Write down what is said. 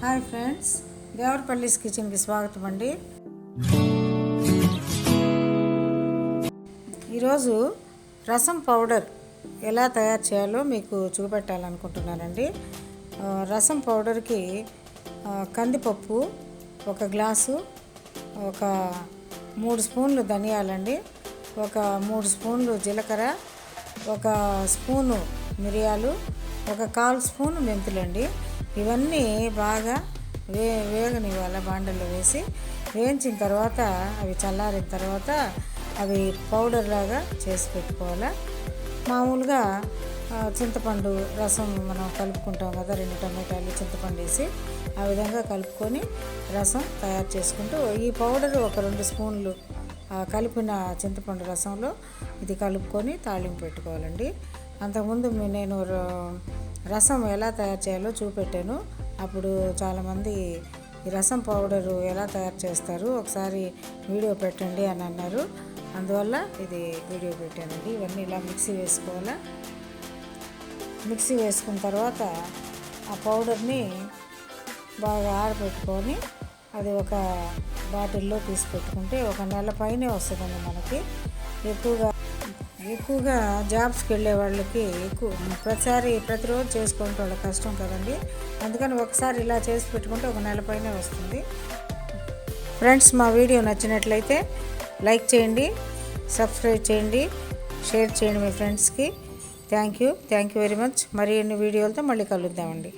Hi friends, దేవరపల్లిస్ కిచెన్కి స్వాగతం అండి. ఈరోజు రసం పౌడర్ ఎలా తయారు చేయాలో మీకు చూపెట్టాలనుకుంటున్నానండి. రసం పౌడర్కి కందిపప్పు 1 గ్లాసు, ఒక 3 స్పూన్లు ధనియాలండి, ఒక 3 స్పూన్లు జీలకర్ర, 1 స్పూను మిరియాలు, 1/4 స్పూను మెంతులండి. ఇవన్నీ బాగా వేగనివ్వాలి. బాండల్లో వేసి వేయించిన తర్వాత అవి చల్లారిన తర్వాత అవి పౌడర్ లాగా చేసి పెట్టుకోవాలి. మామూలుగా చింతపండు రసం మనం కలుపుకుంటాం కదా, 2 టమాటాలు చింతపండు వేసి ఆ విధంగా కలుపుకొని రసం తయారు చేసుకుంటూ ఈ పౌడర్ ఒక 2 స్పూన్లు కలిపిన చింతపండు రసంలో ఇది కలుపుకొని తాళింపు పెట్టుకోవాలండి. అంతకుముందు నేను రసం ఎలా తయారు చేయాలో చూపెట్టాను. అప్పుడు చాలామంది ఈ రసం పౌడరు ఎలా తయారు చేస్తారు ఒకసారి వీడియో పెట్టండి అని అన్నారు. అందువల్ల ఇది వీడియో పెట్టానండి. ఇవన్నీ ఇలా మిక్సీ వేసుకోవాలి. మిక్సీ వేసుకున్న తర్వాత ఆ పౌడర్ని బాగా ఆరబెట్టుకొని అది ఒక బాటిల్లో తీసి పెట్టుకుంటే 1 నెల పైనే వస్తుందండి. మనకి ఎక్కువగా జాబ్స్కి వెళ్ళే వాళ్ళకి ప్రతిరోజు చేసుకుంటే వాళ్ళకి కష్టం కదండి. అందుకని ఒకసారి ఇలా చేసి పెట్టుకుంటే 1 నెల పైనే వస్తుంది. ఫ్రెండ్స్, మా వీడియో నచ్చినట్లయితే లైక్ చేయండి, సబ్స్క్రైబ్ చేయండి, షేర్ చేయండి మీ ఫ్రెండ్స్కి. Thank you very much. మరి ఎన్ని వీడియోలతో మళ్ళీ కలుద్దామండి.